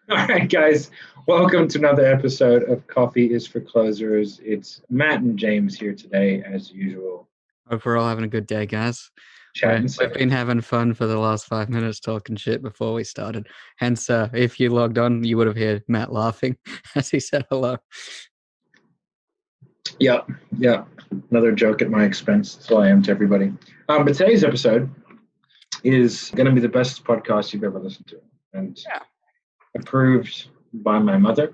All right, guys, welcome to another episode of Coffee is for Closers. It's Matt and James here today, as usual. Hope we're all having a good day, guys. Chatting We've been having fun for the last 5 minutes talking shit before we started. Hence, if you logged on, you would have heard Matt laughing as he said hello. Yeah. Another joke at my expense. That's all I am to everybody. But today's episode is going to be the best podcast you've ever listened to. And approved by my mother.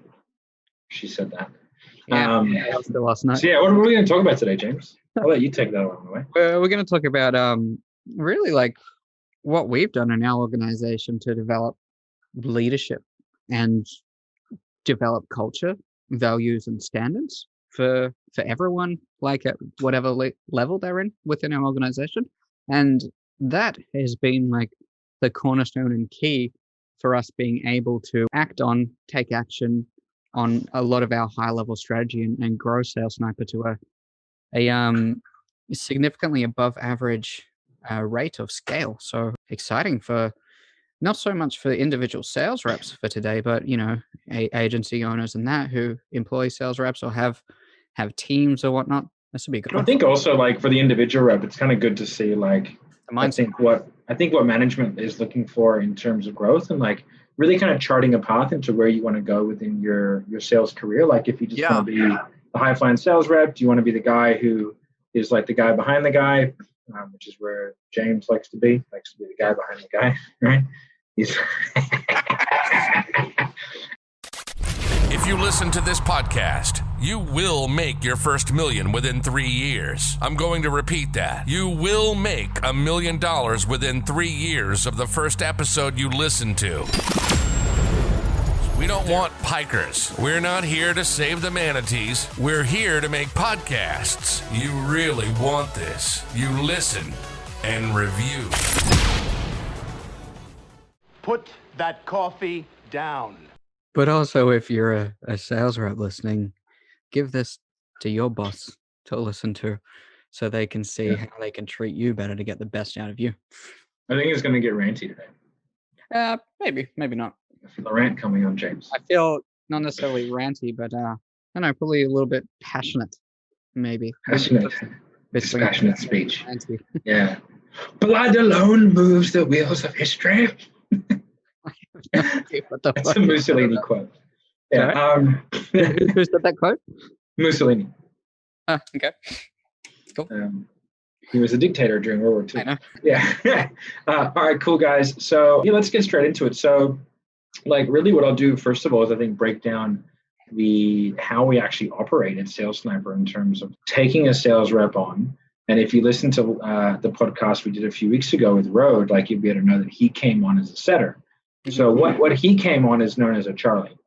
She said that. That was the last night. So what are we going to talk about today, James? I'll let you take that along the way. We're going to talk about really like what we've done in our organization to develop leadership and develop culture, values, and standards for everyone, like at whatever level they're in within our organization. And that has been like the cornerstone and key for us being able to take action on a lot of our high level strategy and grow Sales Sniper to a significantly above average rate of scale. So exciting for not so much for individual sales reps for today, but agency owners and that who employ sales reps or have teams or whatnot. This would be a good one. I think also like for the individual rep, it's kind of good to see like I think what management is looking for in terms of growth and like really kind of charting a path into where you want to go within your sales career. Like if you just want to be a high flying sales rep, do you want to be the guy who is like the guy behind the guy, which is where James likes to be the guy behind the guy, right? If you listen to this podcast, you will make your first $1 million within 3 years. I'm going to repeat that. You will make $1 million within 3 years of the first episode you listen to. We don't want pikers. We're not here to save the manatees. We're here to make podcasts. You really want this. You listen and review. Put that coffee down. But also, if you're a sales rep listening, give this to your boss to listen to so they can see how they can treat you better to get the best out of you. I think it's going to get ranty today. Maybe not. I feel the rant coming on, James. I feel not necessarily ranty, but I don't know, probably a little bit passionate, maybe. Passionate. It's passionate speech. Yeah. Blood alone moves the wheels of history. That's a Mussolini quote. Yeah. Who said that quote? Mussolini. Oh, okay. Cool. He was a dictator during World War II. I know. Yeah. All right, cool, guys. So let's get straight into it. So, like, really, what I'll do first of all is I think break down how we actually operate at Sales Sniper in terms of taking a sales rep on. And if you listen to the podcast we did a few weeks ago with Rode, like you'd be able to know that he came on as a setter. So what he came on is known as a Charlie.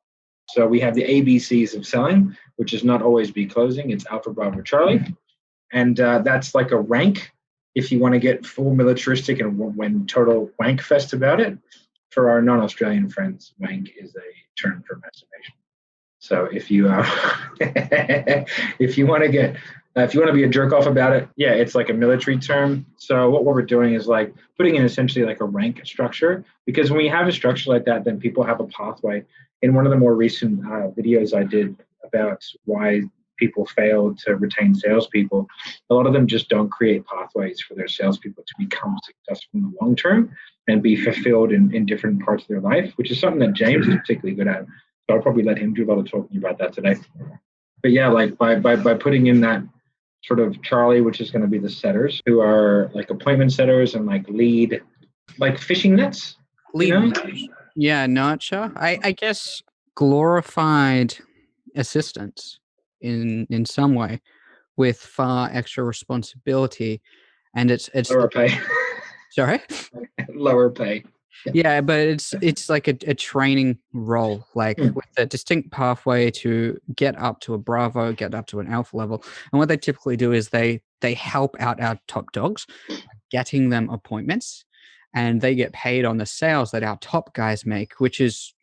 So we have the ABCs of selling, which is not always be closing. It's Alpha, Bravo, Charlie. And that's like a rank if you want to get full militaristic and when total wank fest about it. For our non-Australian friends, wank is a term for masturbation. So if you if you want to be a jerk off about it, it's like a military term. So what we're doing is like putting in essentially like a rank structure, because when we have a structure like that, then people have a pathway. In one of the more recent videos I did about why people fail to retain salespeople, a lot of them just don't create pathways for their salespeople to become successful in the long term and be fulfilled in different parts of their life, which is something that James is particularly good at. So I'll probably let him do a lot of talking about that today. But like by putting in that sort of Charlie, which is going to be the setters, who are like appointment setters and like lead, like fishing nets. Yeah, nurture. I guess glorified assistants in some way with far extra responsibility, and it's lower pay. Sorry? Lower pay. Yeah, but it's like a training role, like with a distinct pathway to get up to a Bravo, get up to an Alpha level. And what they typically do is they help out our top dogs, getting them appointments, and they get paid on the sales that our top guys make, which is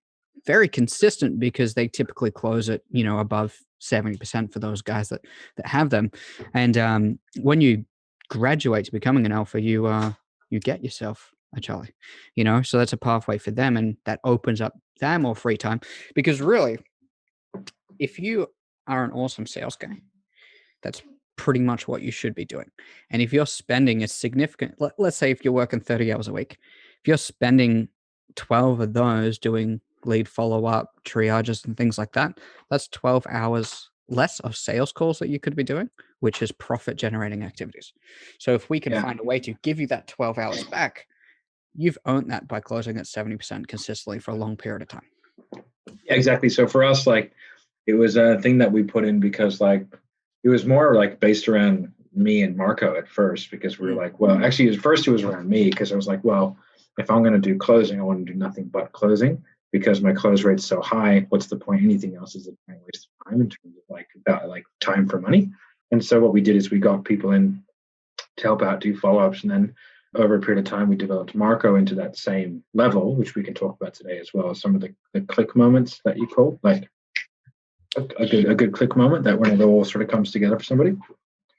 very consistent because they typically close at, above 70% for those guys that have them. And when you graduate to becoming an Alpha, you get yourself Charlie, so that's a pathway for them, and that opens up them more free time. Because really, if you are an awesome sales guy, that's pretty much what you should be doing. And if you're spending a significant, let's say if you're working 30 hours a week, if you're spending 12 of those doing lead follow-up, triages and things like that, that's 12 hours less of sales calls that you could be doing, which is profit generating activities. So if we can find a way to give you that 12 hours back, you've earned that by closing at 70% consistently for a long period of time. Yeah, exactly. So for us, like, it was a thing that we put in because, like, it was more like based around me and Marco at first, because we were like, well, actually it was around me, because I was like, well, if I'm going to do closing, I want to do nothing but closing, because my close rate's so high. What's the point? Anything else is a waste of time in terms of like time for money. And so what we did is we got people in to help out, do follow-ups, and then over a period of time, we developed Marco into that same level, which we can talk about today as well. Some of the click moments that you call, like a good click moment, that when it all sort of comes together for somebody.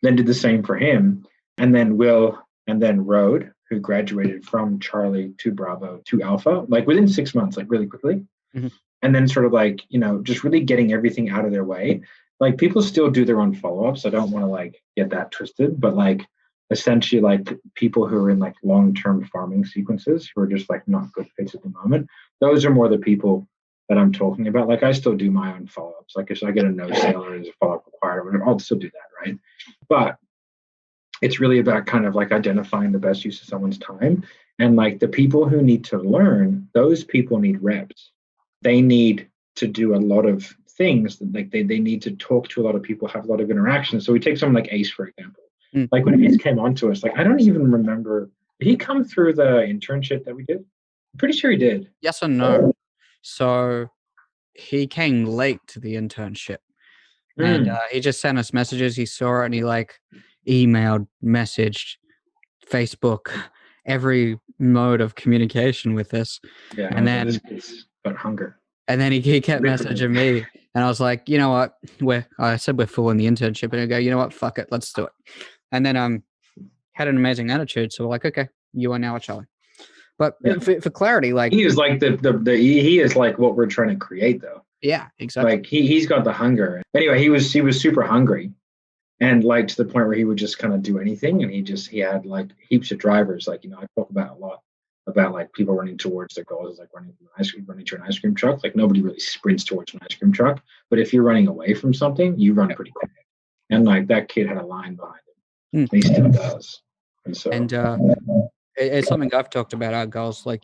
Then did the same for him, and then Will, and then Rode, who graduated from Charlie to Bravo to Alpha, like within 6 months, like really quickly. Mm-hmm. And then sort of like, just really getting everything out of their way. Like, people still do their own follow-ups. I don't want to like get that twisted, but like essentially like people who are in like long-term farming sequences who are just like not good fits at the moment, those are more the people that I'm talking about. Like, I still do my own follow-ups. Like, if I get a no sale or there's a follow-up required or whatever, I'll still do that, right? But it's really about kind of like identifying the best use of someone's time. And like the people who need to learn, those people need reps. They need to do a lot of things. Like they need to talk to a lot of people, have a lot of interactions. So we take someone like Ace, for example. Like when Ace came on to us, like I don't even remember, did he come through the internship that we did? I'm pretty sure he did. Yes or no? So he came late to the internship, and he just sent us messages. He saw it and he like emailed, messaged, Facebook, every mode of communication with us. Yeah, and then but hunger. And then he kept messaging me, and I was like, you know what? I said we're full in the internship, and I go, you know what? Fuck it, let's do it. And then had an amazing attitude. So we're like, okay, you are now a Charlie. But for clarity, like he is like he is like what we're trying to create, though. Yeah, exactly. Like he's got the hunger. Anyway, he was super hungry, and like to the point where he would just kind of do anything, and he had like heaps of drivers. Like I talk about a lot about like people running towards their goals, like running to an ice cream truck. Like nobody really sprints towards an ice cream truck, but if you're running away from something, you run pretty quick. And like that kid had a line behind him. And he still does. And so it's something I've talked about, our goals, like,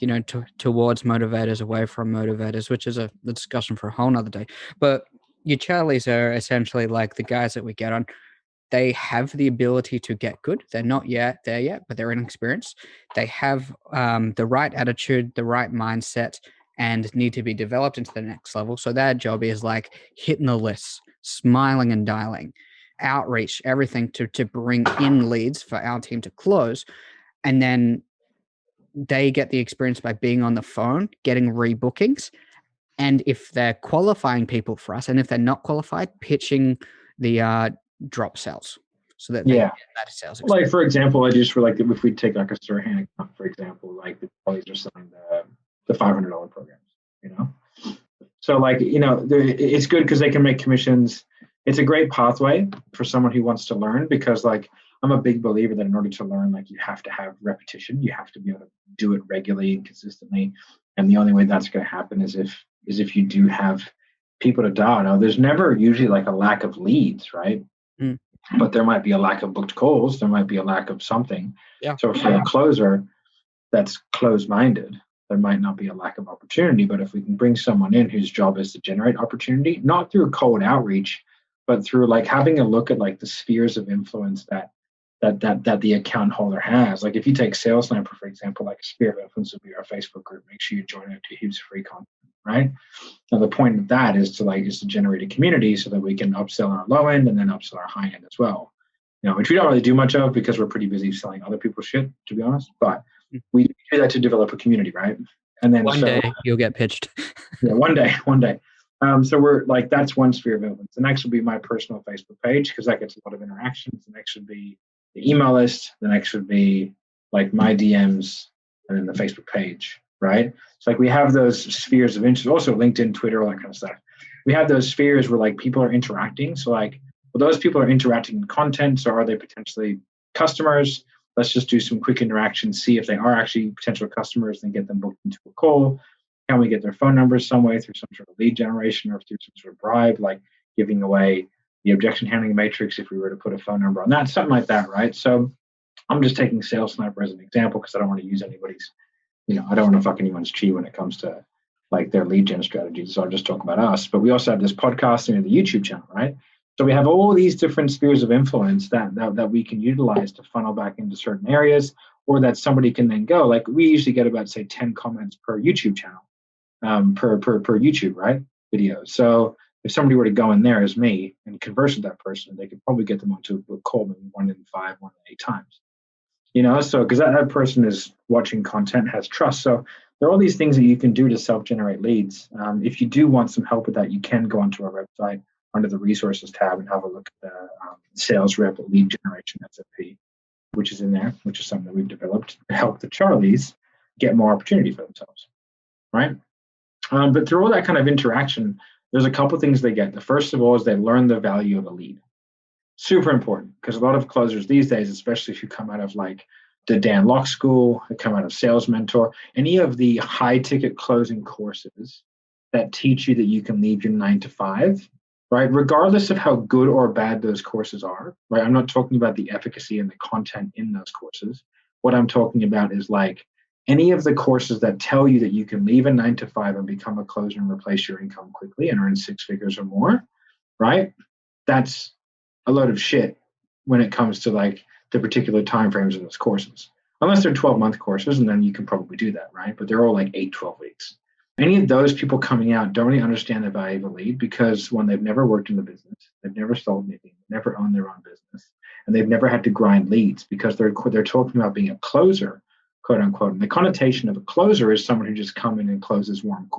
towards motivators, away from motivators, which is a discussion for a whole nother day. But your Charlies are essentially like the guys that we get on. They have the ability to get good. They're not yet there yet, but they're inexperienced. They have the right attitude, the right mindset, and need to be developed into the next level. So their job is like hitting the lists, smiling and dialing, outreach, everything to bring in leads for our team to close. And then they get the experience by being on the phone, getting rebookings. And if they're qualifying people for us, and if they're not qualified, pitching the drop sales so that they get that sales experience. Like, for example, I just feel like if we take like a Serhnant, for example, like the colleagues are selling the $500 programs, So like, it's good because they can make commissions. It's a great pathway for someone who wants to learn, because like I'm a big believer that in order to learn, like you have to have repetition. You have to be able to do it regularly and consistently. And the only way that's going to happen is if you do have people to dial. Now, there's never usually like a lack of leads, right? But there might be a lack of booked calls. There might be a lack of something. Yeah. So for a closer that's closed-minded, there might not be a lack of opportunity. But if we can bring someone in whose job is to generate opportunity, not through cold outreach, but through like having a look at like the spheres of influence that the account holder has. Like if you take Sales Sniper, for example, like a sphere of influence would be our Facebook group. Make sure you join it to heaps of free content, right? Now the point of that is to generate a community so that we can upsell our low end and then upsell our high end as well. Which we don't really do much of because we're pretty busy selling other people's shit, to be honest. But we do that to develop a community, right? And then one day you'll get pitched. Yeah, one day. So we're like, that's one sphere of influence. The next will be my personal Facebook page, because that gets a lot of interactions. The next would be the email list. The next would be like my DMs. and then the Facebook page, right? It's like we have those spheres of interest, also LinkedIn, Twitter, all that kind of stuff. We have those spheres where like people are interacting. So like, well, those people are interacting in content. So are they potentially customers? Let's just do some quick interactions, see if they are actually potential customers, then get them booked into a call. Can we get their phone numbers some way through some sort of lead generation or through some sort of bribe, like giving away the objection handling matrix if we were to put a phone number on that, something like that, right? So I'm just taking Sales Sniper as an example because I don't want to use anybody's, I don't want to fuck anyone's chi when it comes to like their lead gen strategies. So I'll just talk about us. But we also have this podcast and the YouTube channel, right? So we have all these different spheres of influence that we can utilize to funnel back into certain areas, or that somebody can then go. Like we usually get about, say, 10 comments per YouTube channel, per YouTube, right? Video. So if somebody were to go in there as me and converse with that person, they could probably get them onto a call maybe 1 in 5, 1 in 8 times. So because that person is watching content, has trust. So there are all these things that you can do to self-generate leads. If you do want some help with that, you can go onto our website under the resources tab and have a look at the sales rep lead generation SFP, which is in there, which is something that we've developed to help the Charlies get more opportunity for themselves, right? But through all that kind of interaction, there's a couple of things they get. The first of all is they learn the value of a lead. Super important, because a lot of closers these days, especially if you come out of like the Dan Locke School, you come out of Sales Mentor, any of the high ticket closing courses that teach you that you can leave your 9 to 5, right? Regardless of how good or bad those courses are, right? I'm not talking about the efficacy and the content in those courses. What I'm talking about is like any of the courses that tell you that you can leave a 9 to 5 and become a closer and replace your income quickly and earn 6 figures or more, right? That's a load of shit when it comes to like the particular timeframes in those courses. Unless they're 12-month courses, and then you can probably do that, right? But they're all like 8, 12 weeks. Any of those people coming out don't really understand the value of a lead because, one, they've never worked in the business, they've never sold anything, never owned their own business, and they've never had to grind leads because they're talking about being a closer, quote unquote. And the connotation of a closer is someone who just come in and closes warm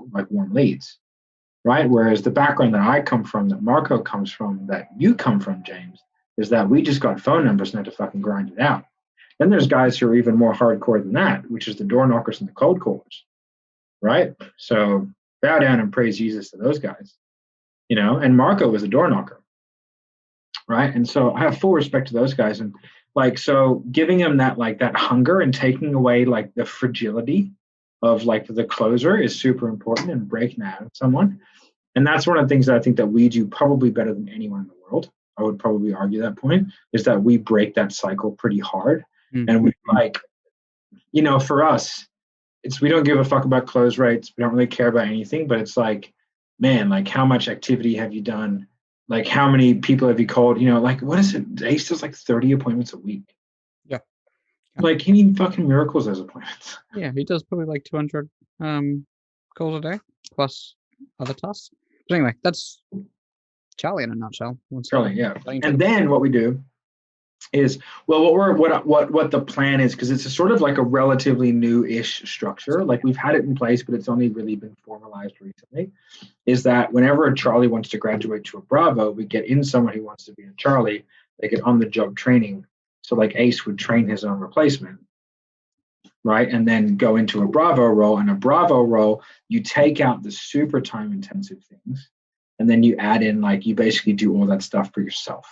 leads, right? Whereas the background that I come from, that Marco comes from, that you come from, James, is that we just got phone numbers and had to fucking grind it out. Then there's guys who are even more hardcore than that, which is the door knockers and the cold callers, right? So bow down and praise Jesus to those guys, and Marco was a door knocker, right? And so I have full respect to those guys. And like, so giving them that, like that hunger and taking away like the fragility of like the closer is super important, and breaking out of someone. And that's one of the things that I think that we do probably better than anyone in the world. I would probably argue that point, is that we break that cycle pretty hard. Mm-hmm. And we like, for us, we don't give a fuck about close rates. We don't really care about anything, but it's like, man, like how much activity have you done? Like how many people have you called? Like what is it? Ace does like 30 appointments a week. Yeah. Like he needs fucking miracles as appointments. Yeah, he does probably like 200 calls a day plus other tasks. But anyway, that's Charlie in a nutshell. Charlie, yeah. And then what we do is, well, what the plan is, because it's a sort of like a relatively new-ish structure. Like we've had it in place, but it's only really been formalized recently. Is that whenever a Charlie wants to graduate to a Bravo, we get in someone who wants to be a Charlie. They get on-the-job training. So like Ace would train his own replacement, right? And then go into a Bravo role. And a Bravo role, you take out the super time-intensive things, and then you add in, like, you basically do all that stuff for yourself.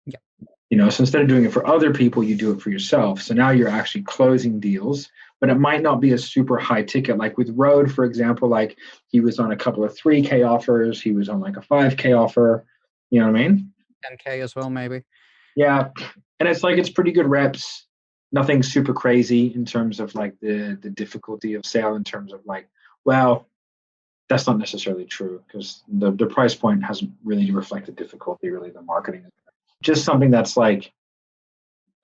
Yeah. So instead of doing it for other people, you do it for yourself. So now you're actually closing deals, but it might not be a super high ticket. Like with Rode, for example, like he was on a couple of 3K offers. He was on like a 5K offer. You know what I mean? 10K as well, maybe. Yeah. And it's like, it's pretty good reps. Nothing super crazy in terms of like the difficulty of sale, in terms of like, well, that's not necessarily true, because the price point hasn't really reflected difficulty, really, the marketing. Just something that's like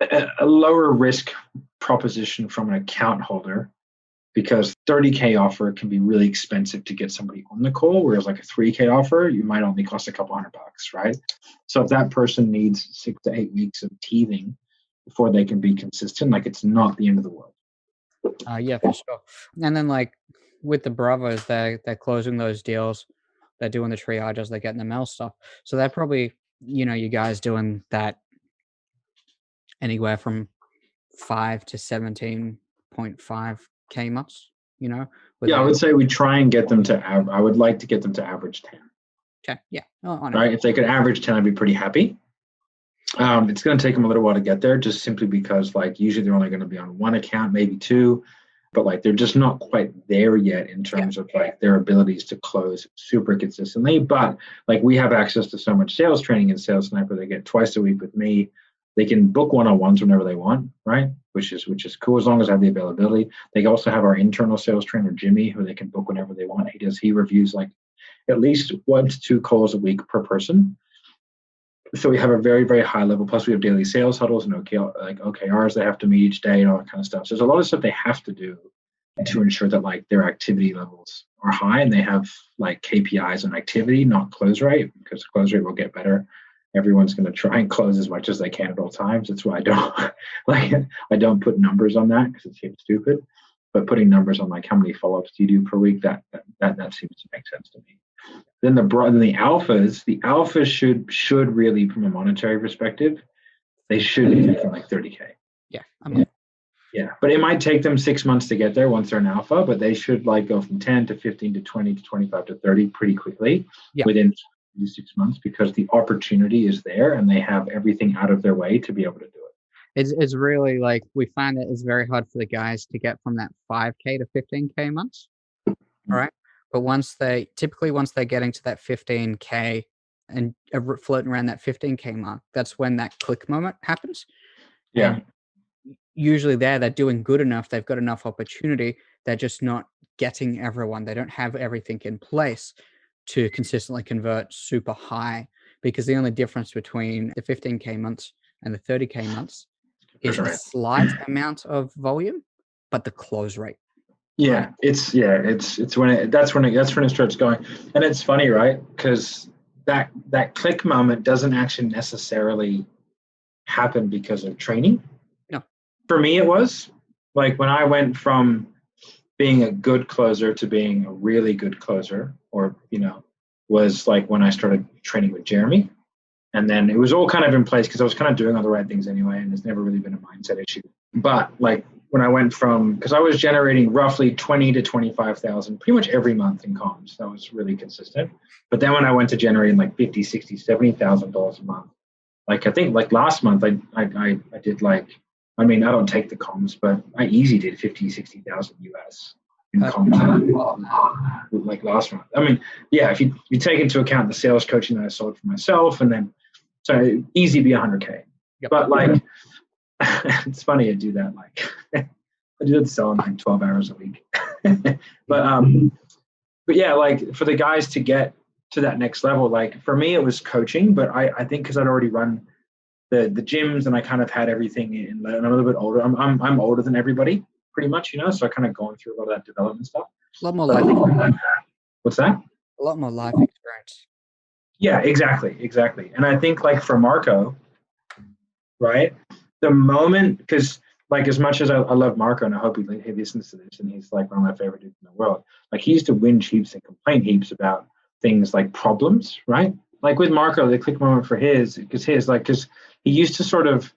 a lower risk proposition from an account holder, because 30K offer can be really expensive to get somebody on the call, whereas like a 3K offer, you might only cost a couple $100, right? So if that person needs 6 to 8 weeks of teething before they can be consistent, like it's not the end of the world. Yeah, for sure. And then like with the Bravos, they're closing those deals, they're doing the triages, they're getting the mail stuff. So they're probably, you guys doing that anywhere from 5 to 17.5 15K months, you know? Yeah, I would say we try and get them to, I would like to get them to average 10. Okay, yeah. Right? If they could average 10, I'd be pretty happy. It's going to take them a little while to get there, just simply because like usually they're only going to be on one account, maybe two, but like they're just not quite there yet in terms of like their abilities to close super consistently. But like we have access to so much sales training in Sales Sniper. They get twice a week with me. They can book one-on-ones whenever they want, right? Which is cool as long as I have the availability. They also have our internal sales trainer, Jimmy, who they can book whenever they want. He reviews like at least 1 to 2 calls a week per person. So we have a very, very high level. Plus we have daily sales huddles and OKRs they have to meet each day and all that kind of stuff. So there's a lot of stuff they have to do to ensure that like their activity levels are high, and they have like KPIs on activity, not close rate, because close rate will get better. Everyone's going to try and close as much as they can at all times. That's why I don't put numbers on that, because it seems stupid. But putting numbers on like how many follow-ups do you do per week, that seems to make sense to me. Then the alphas should really, from a monetary perspective, they should be making like 30K. Yeah. Yeah, but it might take them 6 months to get there once they're an alpha, but they should like go from 10 to 15 to 20 to 25 to 30 pretty quickly within 6 months, because the opportunity is there and they have everything out of their way to be able to do it. It's really like, we find that it's very hard for the guys to get from that 5K to 15K months. All right. But once they're getting to that 15K and floating around that 15K mark, that's when that click moment happens. Yeah. And usually they're doing good enough. They've got enough opportunity. They're just not getting everyone. They don't have everything in place to consistently convert super high, because the only difference between the 15K months and the 30K months is a slight amount of volume, but the close rate. Yeah, it's when it starts going. And it's funny, right? Because that click moment doesn't actually necessarily happen because of training. No. For me, it was like when I went from being a good closer to being a really good closer, or, was like when I started training with Jeremy. And then it was all kind of in place because I was kind of doing all the right things anyway, and it's never really been a mindset issue. But like when I went from, because I was generating roughly 20 to 25,000 pretty much every month in comms. That was really consistent. But then when I went to generating like 50, 60, $70,000 a month, like I think like last month I did like, I mean, I don't take the comms, but I easy did 50, 60,000 US in comms like last month. I mean, yeah, if you take into account the sales coaching that I sold for myself, and then so easy be 100K. Yep. But like, it's funny I do that. Like I do that selling like 12 hours a week. but yeah, like for the guys to get to that next level, like for me it was coaching, but I think because I'd already run the gyms and I kind of had everything in, and I'm a little bit older. I'm older than everybody pretty much, so I kind of going through a lot of that development stuff. A lot more life experience. What's that? A lot more life experience. Yeah, exactly. And I think like for Marco, right, the moment, because like as much as I love Marco, and I hope he listens to this, and he's like one of my favorite dudes in the world, like he used to whinge heaps and complain heaps about things like problems, right? Like with Marco, the click moment for because he used to sort of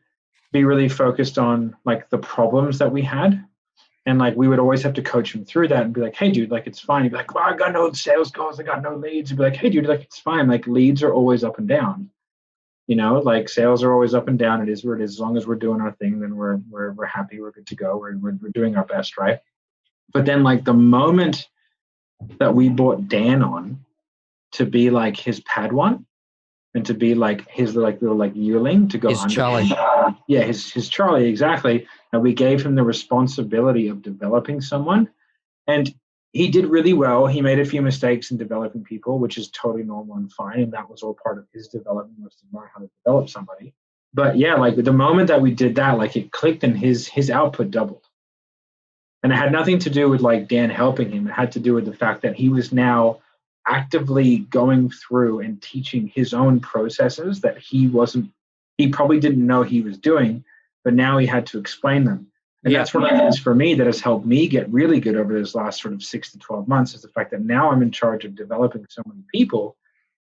be really focused on like the problems that we had. And like we would always have to coach him through that and be like, hey dude, like it's fine. He'd be like, well, I got no sales calls, I got no leads. He'd be like, hey dude, like it's fine. Like leads are always up and down. Like sales are always up and down. It is where it is. As long as we're doing our thing, then we're happy, we're good to go. We're doing our best, right? But then like the moment that we brought Dan on to be like his Padawan and to be like his little like yearling to go his Charlie. Yeah, his Charlie, exactly. And we gave him the responsibility of developing someone, and he did really well. He made a few mistakes in developing people, which is totally normal and fine. And that was all part of his development, was to learn how to develop somebody. But yeah, like the moment that we did that, like it clicked and his output doubled. And it had nothing to do with like Dan helping him. It had to do with the fact that he was now actively going through and teaching his own processes that he probably didn't know he was doing, but now he had to explain them. And that's one of the things for me that has helped me get really good over this last sort of 6 to 12 months, is the fact that now I'm in charge of developing so many people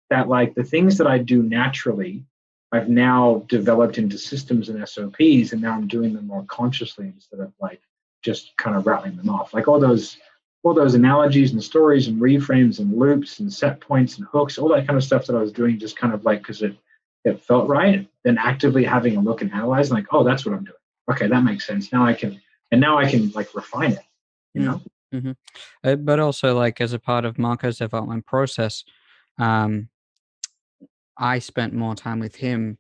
that like the things that I do naturally, I've now developed into systems and SOPs, and now I'm doing them more consciously instead of like just kind of rattling them off. Like all those analogies and stories and reframes and loops and set points and hooks, all that kind of stuff that I was doing just kind of like because it felt right. Then actively having a look and analyze, and like, oh, that's what I'm doing. Okay, that makes sense. Now I can like refine it, you know? Mm-hmm. But also, like, as a part of Marco's development process, I spent more time with him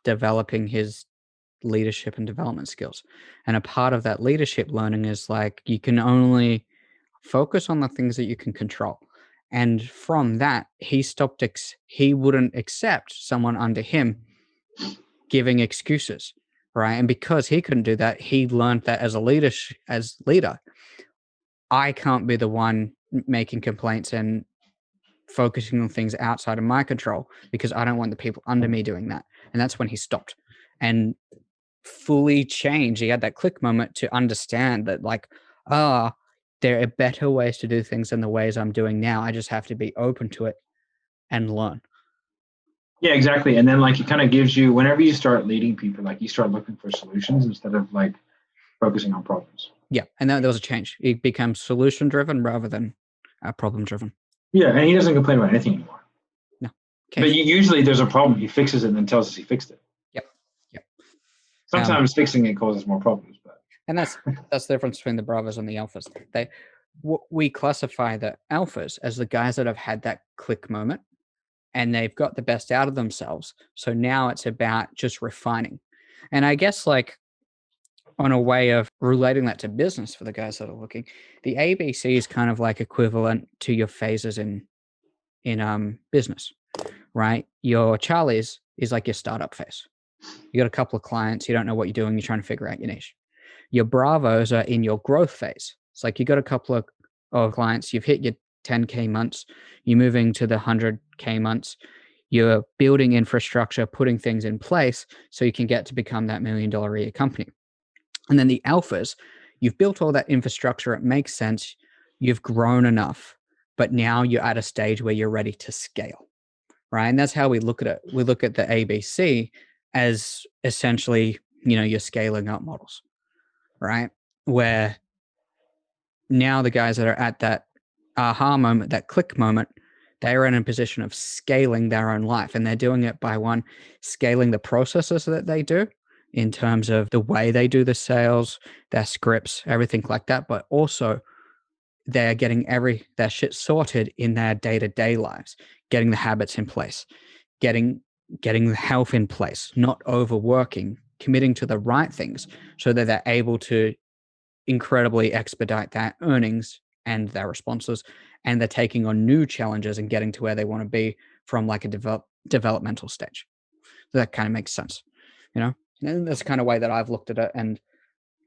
developing his leadership and development skills. And a part of that leadership learning is like, you can only focus on the things that you can control. And from that, he wouldn't accept someone under him giving excuses, right? And because he couldn't do that, he learned that as leader, I can't be the one making complaints and focusing on things outside of my control because I don't want the people under me doing that. And that's when he stopped and fully changed. He had that click moment to understand that, like, there are better ways to do things than the ways I'm doing now. I just have to be open to it and learn. Yeah, exactly. And then like it kind of gives you, whenever you start leading people, like you start looking for solutions instead of like focusing on problems. Yeah, and there was a change. It became solution driven rather than problem driven. Yeah, and he doesn't complain about anything anymore. No. Okay. But usually there's a problem. He fixes it and then tells us he fixed it. Yep. Sometimes fixing it causes more problems, but and that's the difference between the Bravos and the Alphas. We classify the Alphas as the guys that have had that click moment and they've got the best out of themselves. So now it's about just refining. And I guess, like, on a way of relating that to business for the guys that are looking, the ABC is kind of like equivalent to your phases in business, right? Your Charlies is like your startup phase. You got a couple of clients, you don't know what you're doing, you're trying to figure out your niche. Your Bravos are in your growth phase. It's like you got a couple of clients, you've hit your 10K months, you're moving to the 100K months, you're building infrastructure, putting things in place so you can get to become that $1 million a year company. And then the Alphas, you've built all that infrastructure, it makes sense, you've grown enough, but now you're at a stage where you're ready to scale, right? And that's how we look at it. We look at the ABC as essentially, your scaling up models, right? Where now the guys that are at that aha moment, that click moment, they're in a position of scaling their own life. And they're doing it by scaling the processes that they do in terms of the way they do the sales, their scripts, everything like that. But also they're getting their shit sorted in their day-to-day lives, getting the habits in place, getting the health in place, not overworking, committing to the right things so that they're able to incredibly expedite their earnings and their responses, and they're taking on new challenges and getting to where they want to be from like a developmental stage. So that kind of makes sense, and that's the kind of way that I've looked at it. And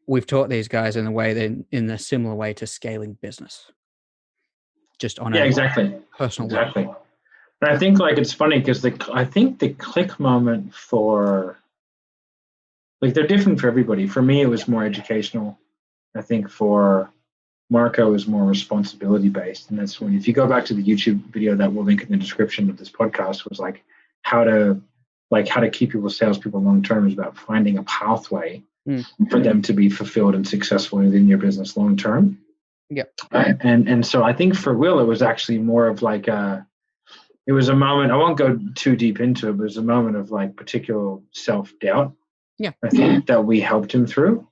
we've taught these guys in a similar way to scaling business, just on exactly personal exactly level. And I think like it's funny because I think the click moment for like they're different for everybody. For me, it was more educational. I think for Marco is more responsibility based, and that's when, if you go back to the YouTube video that we'll link in the description of this podcast, was like how to keep your salespeople long term, is about finding a pathway for them to be fulfilled and successful within your business long term. Yep. And so I think for Will, it was actually more of like it was a moment. I won't go too deep into it, but it was a moment of like particular self-doubt. Yeah. I think that we helped him through.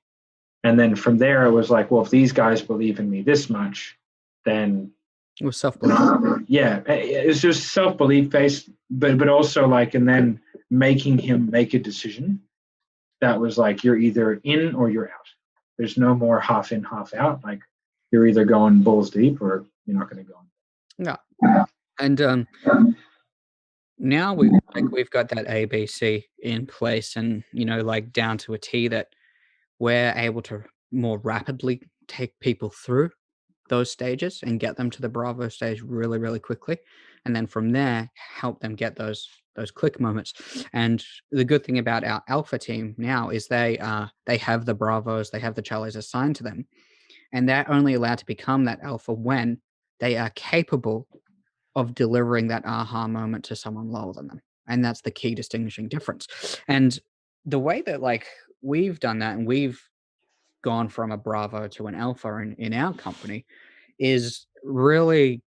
And then from there, it was like, well, if these guys believe in me this much, then it was self-belief. It's just self-belief based, but also like, and then making him make a decision that was like, you're either in or you're out. There's no more half in, half out. Like you're either going balls deep or you're not going to go. Yeah. And now we've got that ABC in place, and like down to a T, that we're able to more rapidly take people through those stages and get them to the Bravo stage really, really quickly. And then from there, help them get those click moments. And the good thing about our Alpha team now is they have the Bravos, they have the Charlies assigned to them. And they're only allowed to become that Alpha when they are capable of delivering that aha moment to someone lower than them. And that's the key distinguishing difference. And the way that like we've done that, and we've gone from a Bravo to an Alpha in our company is really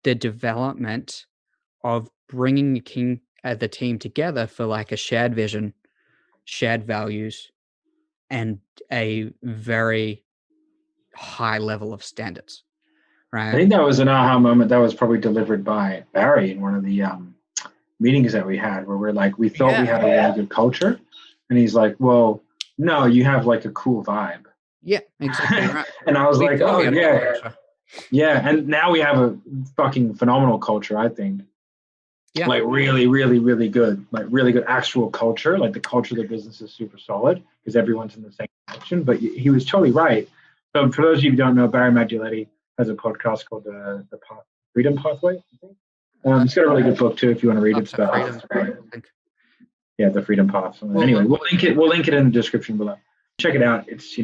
the development of bringing the team together for like a shared vision, shared values, and a very high level of standards, right? I think that was an aha moment that was probably delivered by Barry in one of the meetings that we had, where we're like, we thought we had a really good culture, and he's like, well, no, you have like a cool vibe. Yeah, exactly right. And I was like, oh yeah, and now we have a fucking phenomenal culture, I think. Yeah. Like really, really, really good. Like really good actual culture. Like the culture of the business is super solid because everyone's in the same direction. But he was totally right. So for those of you who don't know, Barry Maggialetti has a podcast called the Freedom Pathway, I think. It's got a really good book too if you want to read it. It's about the Freedom Path. Anyway, we'll link it in the description below. Check it out. It's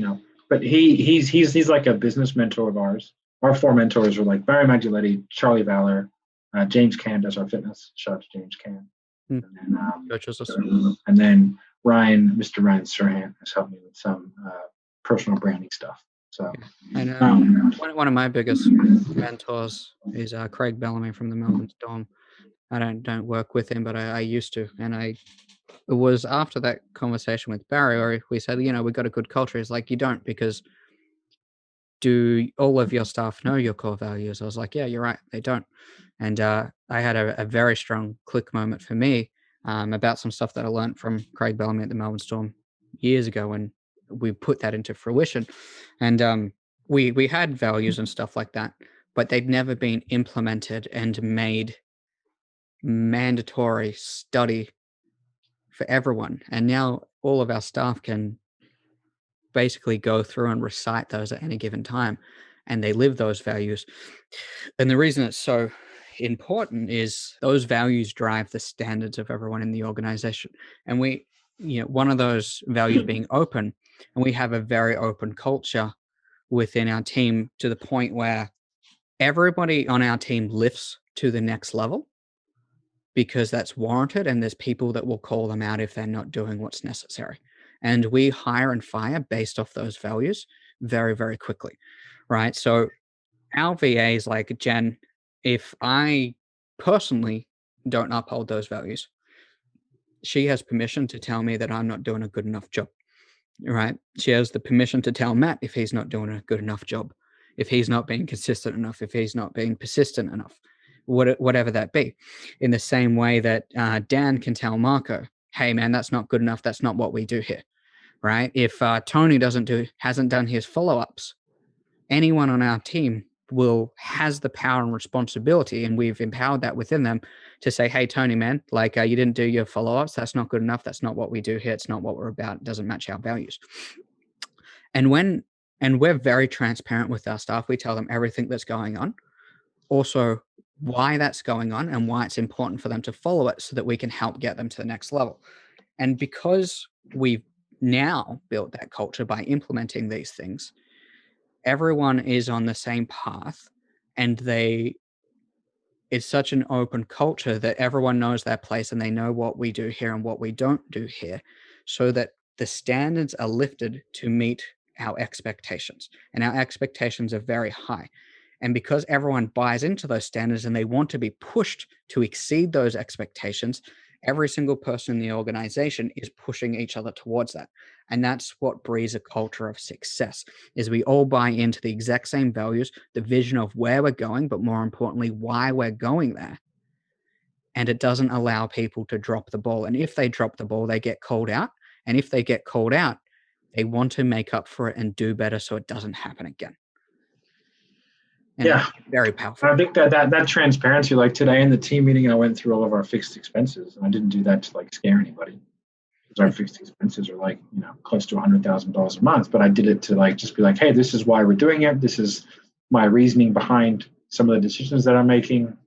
but he's like a business mentor of ours. Our 4 mentors are like Barry Maggialetti, Charlie Valor, James Can does our fitness. Shout out to James Can. And then Mr. Ryan Serhnant has helped me with some personal branding stuff. So, and one of my biggest mentors is Craig Bellamy from the Melbourne Storm. I don't work with him, but I used to, and it was after that conversation with Barry where we said, we got a good culture. He's like, you don't, because do all of your staff know your core values? I was like, yeah, you're right, they don't. And I had a very strong click moment for me about some stuff that I learned from Craig Bellamy at the Melbourne Storm years ago, and we put that into fruition. And we had values and stuff like that, but they'd never been implemented and made mandatory study for everyone. And now all of our staff can basically go through and recite those at any given time, and they live those values. And the reason it's so important is those values drive the standards of everyone in the organization. And one of those values being open, and we have a very open culture within our team to the point where everybody on our team lifts to the next level because that's warranted, and there's people that will call them out if they're not doing what's necessary. And we hire and fire based off those values very, very quickly, right? So our VAs like Jen, if I personally don't uphold those values, she has permission to tell me that I'm not doing a good enough job, right? She has the permission to tell Matt if he's not doing a good enough job, if he's not being consistent enough, if he's not being persistent enough, whatever that be. In the same way that Dan can tell Marco, hey man, that's not good enough. That's not what we do here, right? If Tony hasn't done his follow-ups, anyone on our team has the power and responsibility, and we've empowered that within them to say, hey, Tony, man, like you didn't do your follow-ups. That's not good enough. That's not what we do here. It's not what we're about. It doesn't match our values. And we're very transparent with our staff. We tell them everything that's going on, also why that's going on and why it's important for them to follow it so that we can help get them to the next level. And because we've now built that culture by implementing these things, everyone is on the same path, and it's such an open culture that everyone knows their place and they know what we do here and what we don't do here, so that the standards are lifted to meet our expectations. And our expectations are very high. And because everyone buys into those standards and they want to be pushed to exceed those expectations, every single person in the organization is pushing each other towards that. And that's what breeds a culture of success, is we all buy into the exact same values, the vision of where we're going, but more importantly, why we're going there. And it doesn't allow people to drop the ball. And if they drop the ball, they get called out. And if they get called out, they want to make up for it and do better so it doesn't happen again. And very powerful. I think that transparency, like today in the team meeting, I went through all of our fixed expenses, and I didn't do that to like scare anybody, because our fixed expenses are like, close to $100,000 a month. But I did it to like just be like, hey, this is why we're doing it. This is my reasoning behind some of the decisions that I'm making.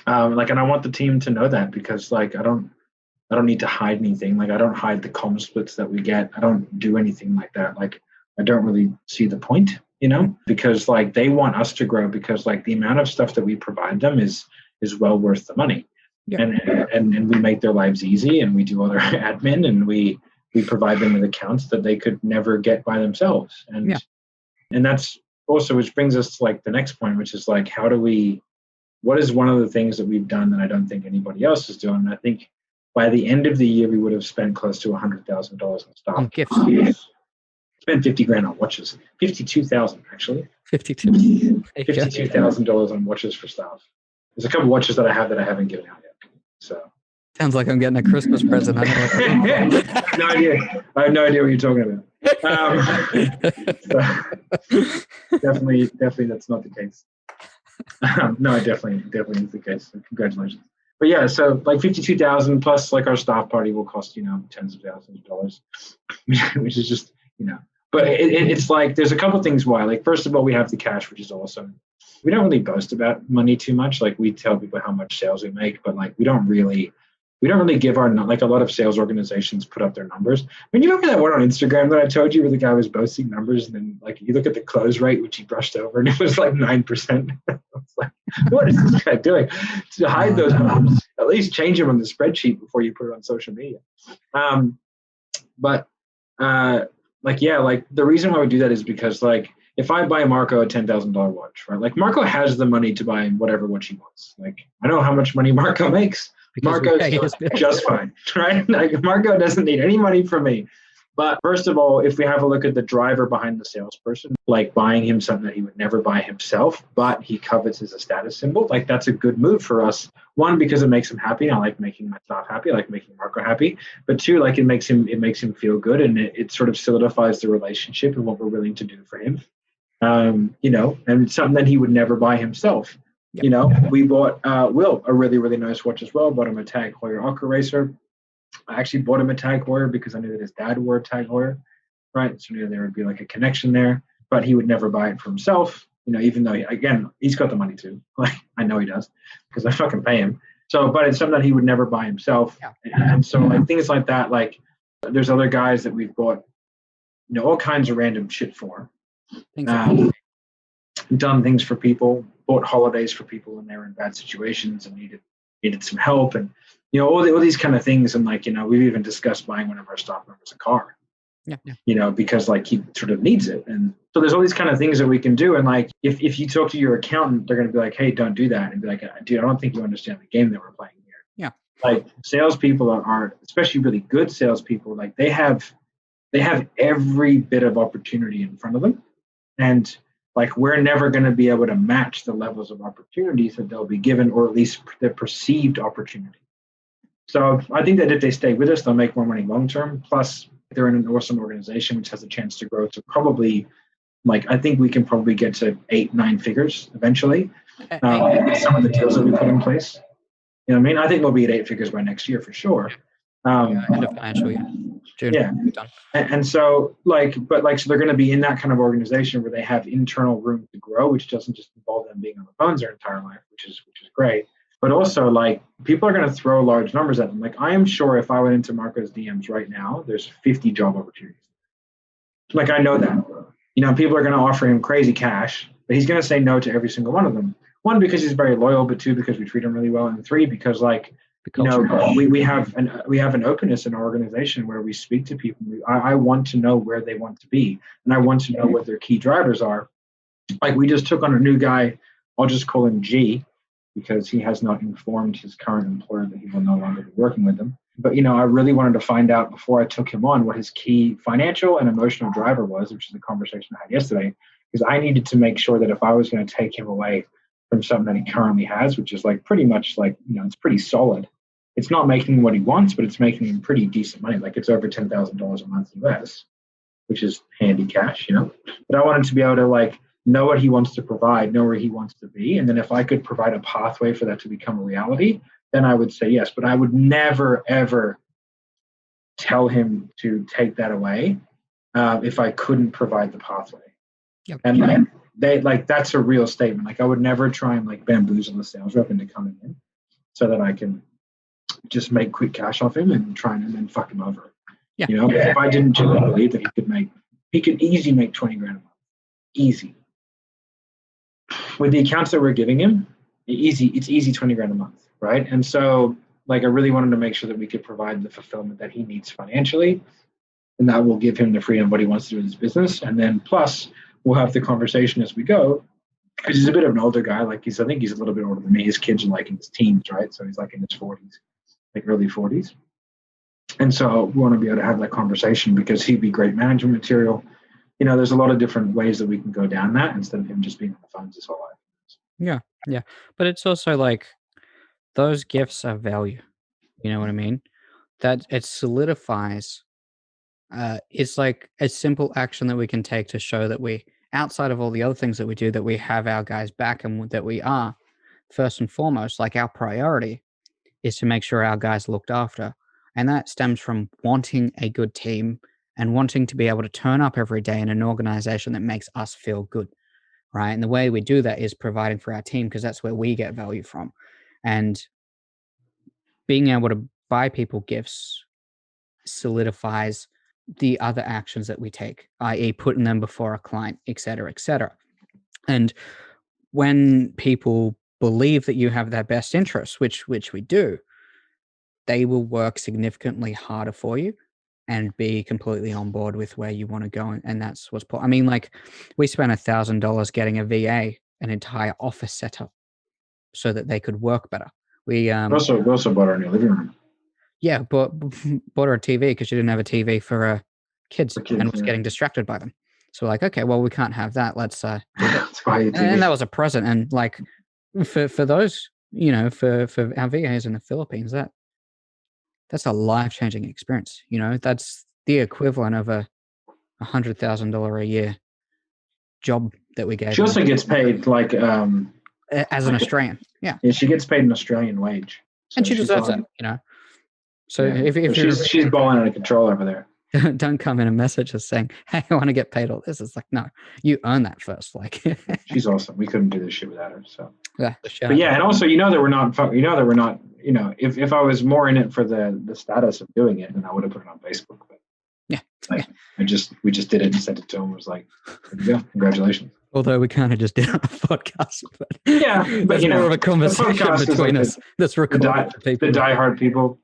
And I want the team to know that, because like I don't need to hide anything. Like I don't hide the comm splits that we get. I don't do anything like that. Like I don't really see the point, because like they want us to grow, because like the amount of stuff that we provide them is well worth the money. Yeah. And we make their lives easy, and we do all their admin, and we we provide them with accounts that they could never get by themselves. And that's also, which brings us to like the next point, which is like, what is one of the things that we've done that I don't think anybody else is doing? And I think by the end of the year, we would have spent close to $100,000 on stuff. On gifts. Spent 50 grand on watches. 52,000 actually. 52. $52,000 on watches for staff. There's a couple of watches that I have that I haven't given out yet. So Sounds like I'm getting a Christmas present. I have no idea. I have no idea what you're talking about. Definitely, that's not the case. No, it definitely is the case. So congratulations. But yeah, so like 52,000 plus like our staff party will cost, tens of thousands of dollars, which is just, but it's like, there's a couple things why. Like, first of all, we have the cash, which is awesome. We don't really boast about money too much. Like, we tell people how much sales we make, but like, we don't really give like a lot of sales organizations put up their numbers. I mean, you remember that one on Instagram that I told you where the guy was boasting numbers, and then like you look at the close rate, which he brushed over, and it was like 9%. I was like, what is this guy doing? To hide those numbers, at least change them on the spreadsheet before you put it on social media. Like the reason why we do that is because like if I buy Marco a $10,000 watch, right? Like Marco has the money to buy whatever watch he wants. Like I know how much money Marco makes. Marco's just fine, right? Like Marco doesn't need any money from me. But first of all, if we have a look at the driver behind the salesperson, like buying him something that he would never buy himself, but he covets as a status symbol, like that's a good move for us. One, because it makes him happy. I like making my staff happy. I like making Marco happy. But two, like it makes him feel good, and it sort of solidifies the relationship and what we're willing to do for him. And something that he would never buy himself. Yep. We bought Will a really, really nice watch as well. Bought him a Tag Heuer Aqua Racer. I actually bought him a Tag Heuer because I knew that his dad wore a Tag Heuer, right? So I knew there would be like a connection there, but he would never buy it for himself, even though, he's got the money too. Like, I know he does because I fucking pay him. So, but it's something that he would never buy himself. Yeah. And so like things like that, like there's other guys that we've bought, all kinds of random shit for. Done things for people, bought holidays for people when they were in bad situations and needed some help, and all these kind of things. And like we've even discussed buying one of our staff members a car, because like he sort of needs it. And so there's all these kind of things that we can do. And like if you talk to your accountant, they're going to be like, hey, don't do that, and be like, dude, I don't think you understand the game that we're playing here. Yeah, like salespeople are especially really good salespeople. Like they have every bit of opportunity in front of them, and like we're never going to be able to match the levels of opportunities that they'll be given, or at least the perceived opportunity. So I think that if they stay with us, they'll make more money long term. Plus, they're in an awesome organization which has a chance to grow to probably, like I think we can probably get to 8-9 figures eventually. Some of the deals that we put in place. You know what I mean? I think we'll be at 8 figures by next year for sure. End of financial year. June. Yeah. And so so they're going to be in that kind of organization where they have internal room to grow, which doesn't just involve them being on the phones their entire life, which is great. But also like people are going to throw large numbers at them. Like I am sure if I went into Marco's DMs right now, there's 50 job opportunities. Like I know that. People are going to offer him crazy cash, but he's going to say no to every single one of them. One, because he's very loyal, but two, because we treat him really well, and three, because like we have an openness in our organization where we speak to people. I want to know where they want to be, and I want to know what their key drivers are. Like we just took on a new guy. I'll just call him G, because he has not informed his current employer that he will no longer be working with them. But I really wanted to find out before I took him on what his key financial and emotional driver was, which is the conversation I had yesterday, because I needed to make sure that if I was going to take him away from something that he currently has, which is like pretty much like, it's pretty solid. It's not making him what he wants, but it's making him pretty decent money. Like it's over $10,000 a month US, which is handy cash, But I wanted to be able to like know what he wants to provide, know where he wants to be. And then if I could provide a pathway for that to become a reality, then I would say yes. But I would never, ever tell him to take that away if I couldn't provide the pathway. Yep. And that's a real statement. Like I would never try and like bamboozle the sales rep into coming in so that I can just make quick cash off him and try and then fuck him over. Yeah. If I didn't genuinely believe that he could easily make 20 grand a month. Easy. With the accounts that we're giving him, it's easy 20 grand a month, right? And so like I really wanted to make sure that we could provide the fulfillment that he needs financially. and that will give him the freedom of what he wants to do in his business. And then plus we'll have the conversation as we go, because he's a bit of an older guy. Like I think he's a little bit older than me. His kids are like in his teens, right? So he's like in his 40s, like early 40s. And so we want to be able to have that conversation because he'd be great management material. There's a lot of different ways that we can go down that instead of him just being on the phones his whole life. Yeah. Yeah. But it's also like those gifts are value. You know what I mean? That it solidifies. It's like a simple action that we can take to show that we, outside of all the other things that we do, that we have our guys back and that we are, first and foremost, like our priority is to make sure our guys looked after. And that stems from wanting a good team and wanting to be able to turn up every day in an organization that makes us feel good, right? And the way we do that is providing for our team, because that's where we get value from. And being able to buy people gifts solidifies the other actions that we take, i.e. putting them before a client, et cetera, et cetera. And when people believe that you have their best interests, which we do, they will work significantly harder for you and be completely on board with where you want to go. And that's what's I mean, like we spent $1,000 getting a VA, an entire office setup so that they could work better. We also bought our new living room. Yeah, bought her a TV because she didn't have a TV for her kids and was getting distracted by them. So we're like, okay, well, we can't have that. Let's do that. And that was a present. And like for those, for our VAs in the Philippines, that's a life-changing experience. That's the equivalent of a $100,000 a year job that we gave. She also gets paid like as an Australian. Yeah, she gets paid an Australian wage, and she deserves it. So if she's balling out of control over there. Don't come in a message us saying, "Hey, I want to get paid all this." It's like, no, you earn that first. Like, she's awesome. We couldn't do this shit without her. So yeah, but yeah, and also that we're not. If I was more in it for the status of doing it, then I would have put it on Facebook. But we just did it and sent it to him. It was like, there you go, congratulations. Although we kind of just did it on a podcast, but yeah, but more of a conversation between us. That's recorded the diehard people.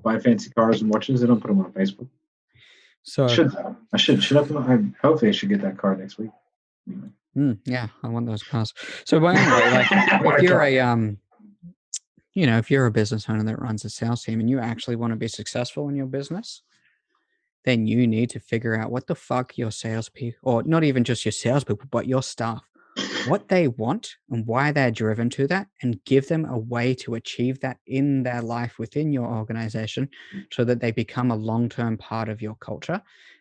Buy fancy cars and watches. They don't put them on Facebook. So I should hopefully I should get that car next week. Anyway. Yeah, I want those cars. So anyway, like if you're if you're a business owner that runs a sales team and you actually want to be successful in your business, then you need to figure out what the fuck your salespeople, or not even just your salespeople, but your staff, what they want and why they're driven to that, and give them a way to achieve that in their life within your organization so that they become a long-term part of your culture,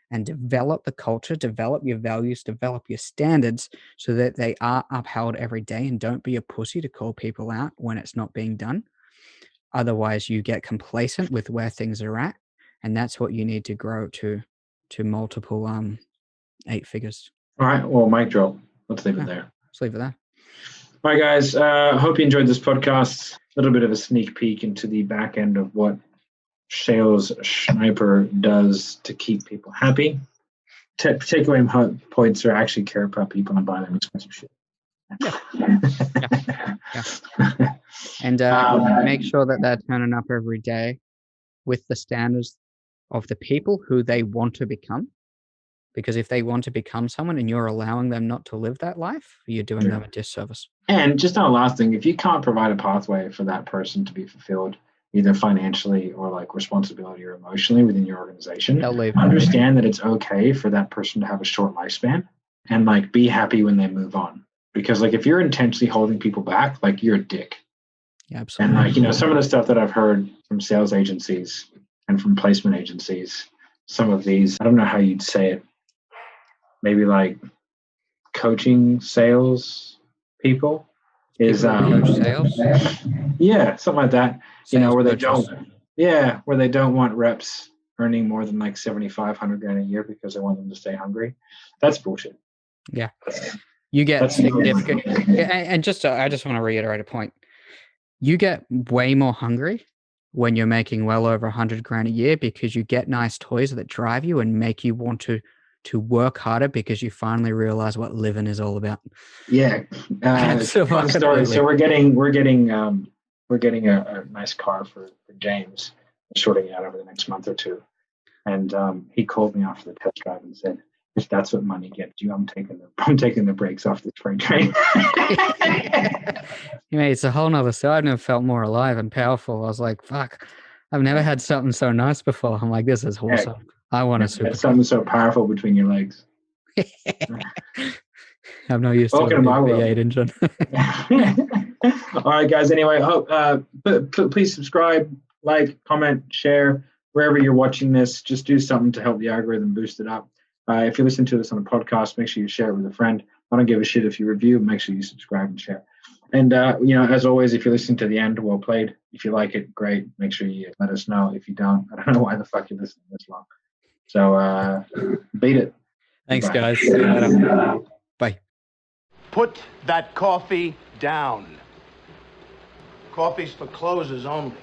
and develop the culture, develop your values, develop your standards so that they are upheld every day, and don't be a pussy to call people out when it's not being done. Otherwise, you get complacent with where things are at, and that's what you need to grow to multiple 8 figures. All right. Well, mic drop. Let's leave it there. Let's leave it there. All right, guys. Hope you enjoyed this podcast. A little bit of a sneak peek into the back end of what Sales Sniper does to keep people happy. Takeaway points are actually care about people and buy them expensive shit. Yeah. And make sure that they're turning up every day with the standards of the people who they want to become. Because if they want to become someone and you're allowing them not to live that life, you're doing them a disservice. And just on a last thing, if you can't provide a pathway for that person to be fulfilled, either financially or like responsibility or emotionally within your organization, understand that it's okay for that person to have a short lifespan and like be happy when they move on. Because like if you're intentionally holding people back, like you're a dick. Yeah, absolutely. And like, some of the stuff that I've heard from sales agencies and from placement agencies, some of these, I don't know how you'd say it, maybe like coaching sales people is coach sales? Yeah, something like that. Sales where they coaches. where they don't want reps earning more than like $7,500 a year because they want them to stay hungry. That's bullshit. Yeah. You get significant, and I just want to reiterate a point. You get way more hungry when you're making well over $100,000 a year because you get nice toys that drive you and make you want to work harder because you finally realize what living is all about. Yeah. Fun story. So we're getting a nice car for with James, sorting it out over the next month or two. And he called me after the test drive and said, "If that's what money gets you, I'm taking the brakes off this freight train." It's a whole nother side. I've never felt more alive and powerful. I was like, fuck, I've never had something so nice before. I'm like, this is awesome. I want a supercar. Something so powerful between your legs. I'm not used to a V8 engine. All right, guys. Anyway, please subscribe, like, comment, share wherever you're watching this. Just do something to help the algorithm boost it up. If you listen to this on a podcast, make sure you share it with a friend. I don't give a shit if you review. Make sure you subscribe and share. And as always, if you listen to the end, well played. If you like it, great. Make sure you let us know. If you don't, I don't know why the fuck you're listening this long. So beat it. Thanks, Bye. guys. Bye. Put that coffee down. Coffee's for closers only.